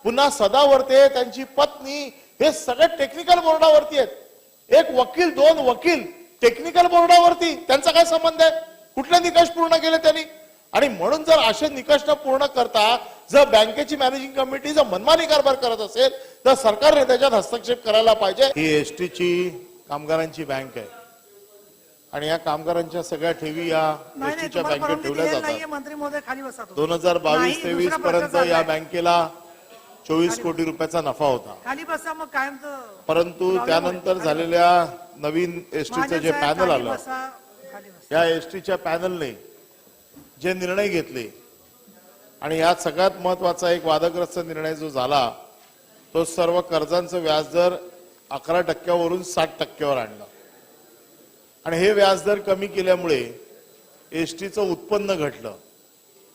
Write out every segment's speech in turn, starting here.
पुन्हा सदावर्ते त्यांची पत्नी हे सगळे टेक्निकल बोर्डावरती आहेत। एक वकील, दोन वकील टेक्निकल बोर्डावरती, त्यांचा काय संबंध आहे? कुठले निकष पूर्ण केले त्यांनी? आणि म्हणून जर असे निकष न पूर्ण करता जर बँकेची मॅनेजिंग कमिटी जर मनमानी कारभार करत असेल तर सरकारने त्याच्यात हस्तक्षेप करायला पाहिजे। ही एसटीची कामगारांची बँक आहे आणि या कामगारांच्या सगळ्या ठेवी या एसटीच्या बँकेत ठेवल्या जातात। मंत्री महोदय खाली बसा। 2022-23 पर्यंत या बँकेला 24 कोटी रुपयाचा नफा होता। खाली बसा मग कायम। परंतु त्यानंतर झालेल्या नवीन एसटीचं जे पॅनल आलं, या एसटीच्या पॅनलने जे निर्णय घेतले आणि यात सगळ्यात महत्वाचा एक वादग्रस्त निर्णय जो झाला तो सर्व कर्जांचं व्याजदर 11% 7% आणलं आणि हे व्याजदर कमी केल्यामुळे एसटीचं उत्पन्न घटलं।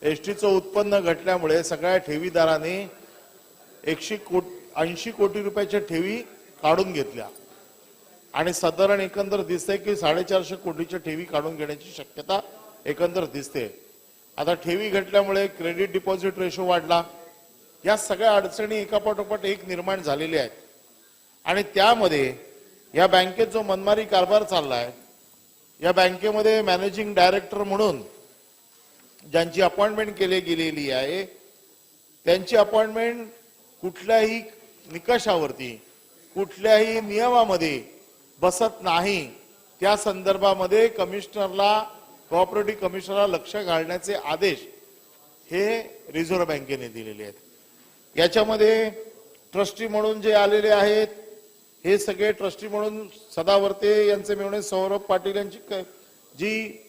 एसटीचं उत्पन्न घटल्यामुळे सगळ्या ठेवीदारांनी 180 कोटी रुपयाच्या ठेवी काढून घेतल्या आणि साधारण एकंदर दिसते की 450 कोटीच्या ठेवी काढून घेण्याची शक्यता एकंदर दिसते। आता ठेवी घटल्यामुळे क्रेडिट डिपॉझिट रेशो वाढला। या सगळ्या अडचणी एकापाठोपाठ एक निर्माण झालेल्या आहेत आणि त्यामध्ये या बँकेत जो मनमारी कारभार चाललाय, या बँकेमध्ये मॅनेजिंग डायरेक्टर म्हणून ज्यांची अपॉइंटमेंट केली गेलेली आहे त्यांची अपॉइंटमेंट कुठल्याही निकषावरती, कुठल्याही नियमामध्ये बसत नाही। त्या संदर्भामध्ये कमिशनरला, कोऑपरेटिव्ह कमिशनरला लक्ष घालण्याचे आदेश हे रिझर्व्ह बँकेने दिलेले आहेत। याच्यामध्ये ट्रस्टी म्हणून जे आलेले आहेत हे सगळे ट्रस्टी म्हणून सदावर्ते यांचे मिळून सौरभ पाटील यांची जी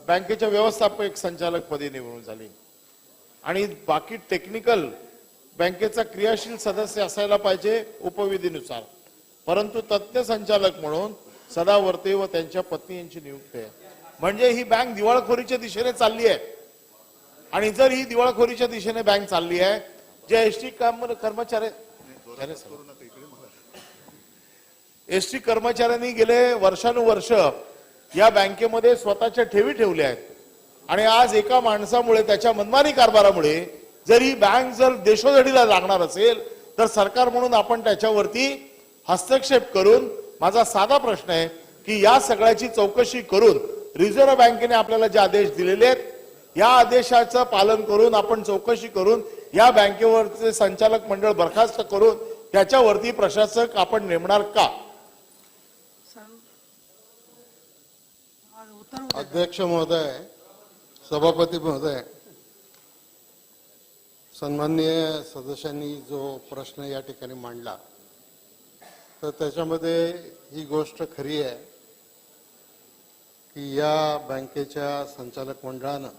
बँकेच्या व्यवस्थापक संचालक पदी निवडून झाली आणि बाकी टेक्निकल बँकेचा क्रियाशील सदस्य असायला पाहिजे उपविधीनुसार, परंतु तज्ञ संचालक म्हणून सदावर्ते व त्यांच्या पत्नी यांची नियुक्ती आहे। म्हणजे ही बँक दिवाळखोरीच्या दिशेने चालली आहे आणि जर ही दिवाळखोरीच्या दिशेने बँक चालली आहे, जे एसटी कर्मचाऱ्यांनी गेले वर्षानुवर्ष या बँकेमध्ये स्वतःच्या ठेवी ठेवल्या आहेत आणि आज एका माणसामुळे, त्याच्या मनमानी कारभारामुळे जर ही बँक जर देशोधडीला लागणार असेल तर सरकार म्हणून आपण त्याच्यावरती हस्तक्षेप करून, माझा साधा प्रश्न आहे की या सगळ्याची चौकशी करून रिझर्व्ह बँकेने आपल्याला जे आदेश दिलेले आहेत या आदेशाचं पालन करून आपण चौकशी करून या बँकेवरचे संचालक मंडळ बरखास्त करून त्याच्यावरती प्रशासक आपण नेमणार का? अध्यक्ष महोदय, सभापती महोदय, सन्माननीय सदस्यांनी जो प्रश्न या ठिकाणी मांडला तर त्याच्यामध्ये ही गोष्ट खरी आहे की या बँकेच्या संचालक मंडळानं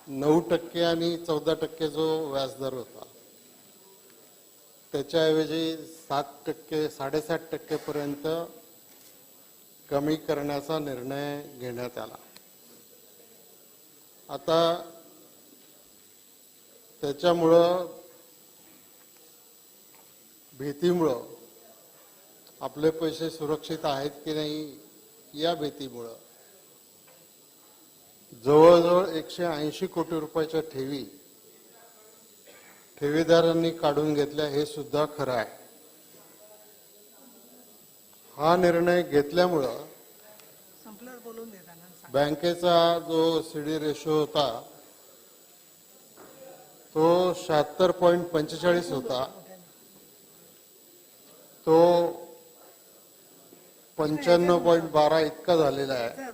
,9% आणि 14% जो व्याजदर होता त्याच्याऐवजी 7%, 7.5% पर्यंत कमी करण्याचा निर्णय घेण्यात आला। आता त्याच्यामुळं, भीतीमुळं आपले पैसे सुरक्षित आहेत की नाही या भीतीमुळं जवळजवळ 180 कोटी रुपयाच्या ठेवी ठेवीदारांनी काढून घेतल्या, हे सुद्धा खरं आहे। हा निर्णय घेतल्यामुळं बँकेचा जो सीडी रेशो होता तो 76.45 होता, तो 95.12 इतका झालेला आहे।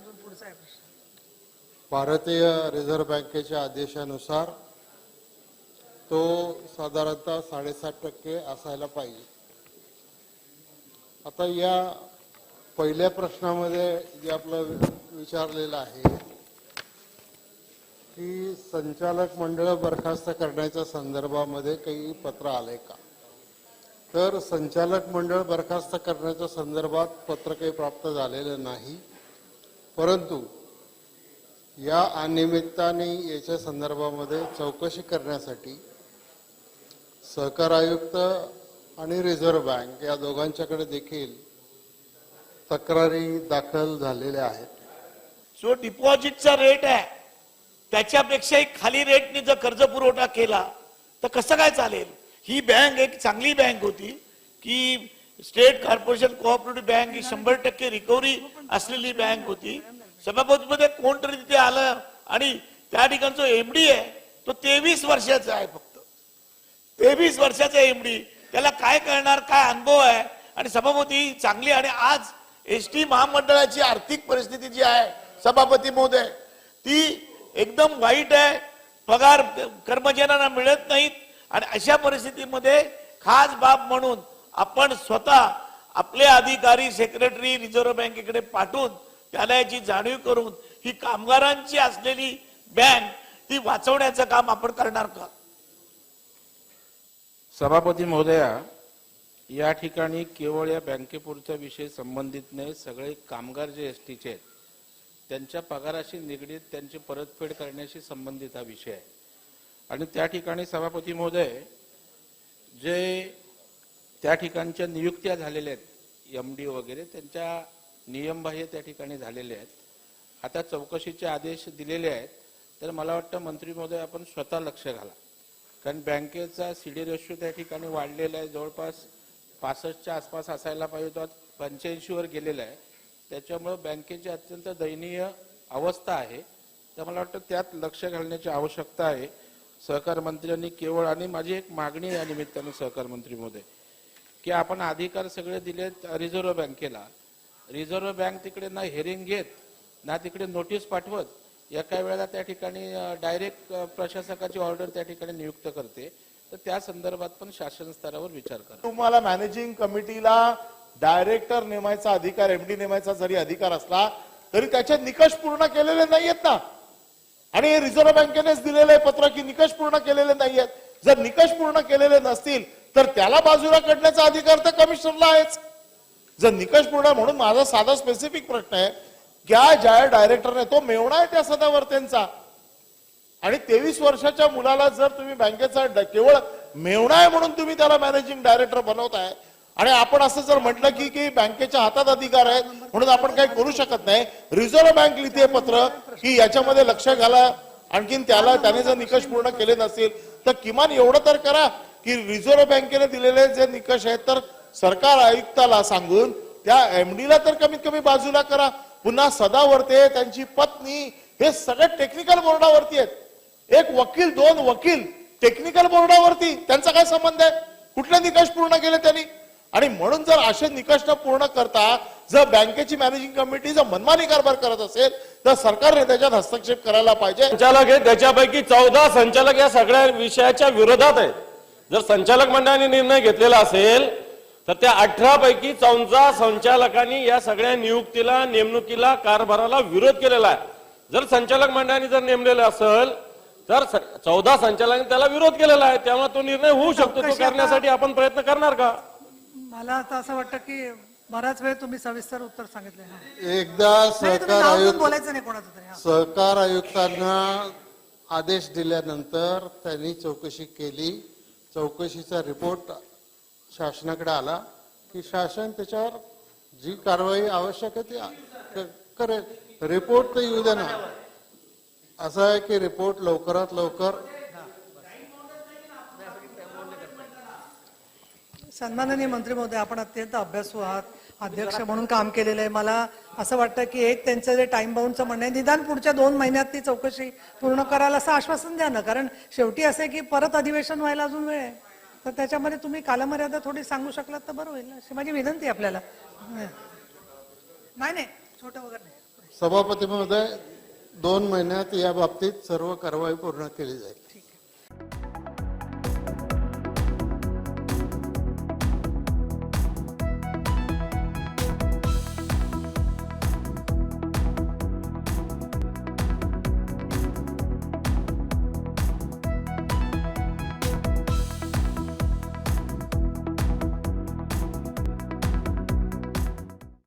भारतीय रिझर्व्ह बँकेच्या आदेशानुसार तो साधारणतः 7.5% असायला पाहिजे। आता या पहिल्या प्रश्नामध्ये जे आपलं विचारलेलं आहे की संचालक मंडळ बरखास्त करण्याच्या संदर्भामध्ये काही पत्र आले का, तर संचालक मंडळ बरखास्त करण्याच्या संदर्भात पत्र काही प्राप्त झालेलं नाही, परंतु या अनियमितताने याच्या संदर्भामध्ये चौकशी करण्यासाठी सहकार आयुक्त आणि रिझर्व्ह बँक या दोघांच्याकडे देखील तक्रारी दाखल झालेल्या आहेत. जो डिपॉझिटचा रेट आहे त्याच्यापेक्षाही खाली रेटने जर कर्ज पुरवठा केला तर कसं काय चालेल? ही बँक एक चांगली बँक होती की स्टेट कॉर्पोरेशन कोऑपरेटिव्ह बँक ही 100% रिकव्हरी असलेली बँक होती. सभापतीमध्ये कोणतरी तिथे आलं आणि त्या ठिकाणचा एमडी आहे तो 23 वर्षाचा आहे, फक्त 23 वर्षाचा एमडी. त्याला काय कळणार, काय अनुभव आहे? आणि सभापती चांगली. आणि आज एसटी महामंडळाची आर्थिक परिस्थिती जी आहे सभापती महोदय ती एकदम वाईट आहे. पगार कर्मचाऱ्यांना मिळत नाहीत आणि अशा परिस्थितीमध्ये खास बाब म्हणून आपण स्वतः आपले अधिकारी सेक्रेटरी रिझर्व्ह बँकेकडे पाठवून त्याला याची जाणीव करून ही कामगारांची असलेली बँक ती वाचवण्याचं काम आपण करणार का? सभापती महोदया, या ठिकाणी केवळ या बँकेपुरता विषय संबंधित नाही. सगळे कामगार जे एसटीचे आहेत त्यांच्या पगाराशी निगडीत त्यांची परतफेड करण्याशी संबंधित हा विषय आहे. आणि त्या ठिकाणी सभापती महोदय जे त्या ठिकाणच्या नियुक्त्या झालेल्या आहेत एमडी वगैरे त्यांच्या नियमबाह्य त्या ठिकाणी झालेले आहेत. आता चौकशीचे आदेश दिलेले आहेत. तर मला वाटतं मंत्री महोदय आपण स्वतः लक्ष घाला, कारण बँकेचा सीडी रेशो त्या ठिकाणी वाढलेला आहे. जवळपास 65च्या आसपास असायला पाहिजे तो 85 वर गेलेला आहे. त्याच्यामुळे बँकेची अत्यंत दयनीय अवस्था आहे. तर मला वाटतं त्यात लक्ष घालण्याची आवश्यकता आहे. सहकार मंत्र्यांनी केवळ, आणि माझी एक मागणी आहे या निमित्ताने सहकार मंत्री महोदय, की आपण अधिकार सगळे दिलेत रिझर्व्ह बँकेला. रिझर्व्ह बँक तिकडे ना हेरिंग घेत ना तिकडे नोटीस पाठवत, एका वेळेला त्या ठिकाणी डायरेक्ट प्रशासकाची ऑर्डर त्या ठिकाणी नियुक्त करते. तर त्या संदर्भात पण शासन स्तरावर विचार करा. तुम्हाला मॅनेजिंग कमिटीला डायरेक्टर नेमायचा अधिकार, एमडी नेमायचा जरी अधिकार असला तरी त्याचे निकष पूर्ण केलेले नाहीयेत ना. आणि रिझर्व्ह बँकेनेच दिलेलं आहे पत्र की निकष पूर्ण केलेले नाहीयेत. जर निकष पूर्ण केलेले नसतील तर त्याला बाजूला काढण्याचा अधिकार तर कमिशनरला आहेच. जर निकष पूर्ण, म्हणून माझा साधा स्पेसिफिक प्रश्न आहे, ज्या डायरेक्टरने, तो मेवणा आहे त्या सदावर्तेंचा, आणि 23 वर्षाच्या मुलाला जर तुम्ही बँकेचा केवळ मेवणा आहे म्हणून तुम्ही त्याला मॅनेजिंग डायरेक्टर बनवताय, आणि आपण असं जर म्हटलं की बँकेच्या हातात अधिकार आहेत म्हणून आपण काही करू शकत नाही. रिझर्व्ह बँक लिहिते पत्र की याच्यामध्ये लक्ष घाला, आणखीन त्याने जर निकष पूर्ण केले नसतील तर किमान एवढं तर करा की रिझर्व्ह बँकेने दिलेले जे निकष आहेत तर सरकार आयुक्ताला सांगून त्या एमडीला तर कमीत कमी बाजूला करा. पुन्हा सदावर्ते, त्यांची पत्नी, हे सगळे टेक्निकल बोर्डावरती आहेत. एक वकील, 2 वकील टेक्निकल बोर्डावरती, त्यांचा काय संबंध आहे? कुठले निकष पूर्ण केले त्यांनी? आणि म्हणून जर असे निकष न पूर्ण करता जर बँकेची मॅनेजिंग कमिटी जर मनमानी कारभार करत असेल तर सरकारने त्याच्यात हस्तक्षेप करायला पाहिजे. संचालक आहे त्याच्यापैकी 14 संचालक या सगळ्या विषयाच्या विरोधात आहेत. जर संचालक मंडळाने निर्णय घेतलेला असेल तर त्या 18 पैकी 14 संचालकांनी या सगळ्या नियुक्तीला, नेमणुकीला, कारभाराला विरोध केलेला आहे. जर संचालक मंडळाने जर नेमलेलं असेल तर 14 संचालकांनी त्याला विरोध केलेला आहे. त्यामुळे तो निर्णय होऊ शकतो. तो करण्यासाठी आपण प्रयत्न करणार का? मला आता असं वाटतं की बराच वेळ तुम्ही सविस्तर उत्तर सांगितले. हा. एकदा नाही, तुम्ही सहकार नाव घेऊन आयुक्त बोलायचं नाही कोणाचं तरी. हा. सहकार आयुक्तांना आदेश दिल्यानंतर त्यांनी चौकशी केली. चौकशीचा रिपोर्ट शासनाकडे आला की शासन त्याच्यावर जी कारवाई आवश्यक आहे ती करेल. रिपोर्ट तर येऊ दे ना. असं आहे की रिपोर्ट लवकरात लवकर. सन्माननीय मंत्री महोदय, आपण अत्यंत अभ्यासू आहात, अध्यक्ष म्हणून काम केलेलं आहे. मला असं वाटतं की एक त्यांचं जे टाइम बाउंडचं म्हणणं आहे, निदान पुढच्या 2 महिन्यात ती चौकशी पूर्ण करायला असं आश्वासन द्या ना. कारण शेवटी असं आहे की परत अधिवेशन व्हायला अजून वेळ आहे. तर त्याच्यामध्ये तुम्ही कालमर्यादा थोडी सांगू शकलात तर बरं होईल, अशी माझी विनंती आहे आपल्याला. नाही छोटं वगैरे नाही. सभापती महोदय, 2 महिन्यात या बाबतीत सर्व कारवाई पूर्ण केली जाईल.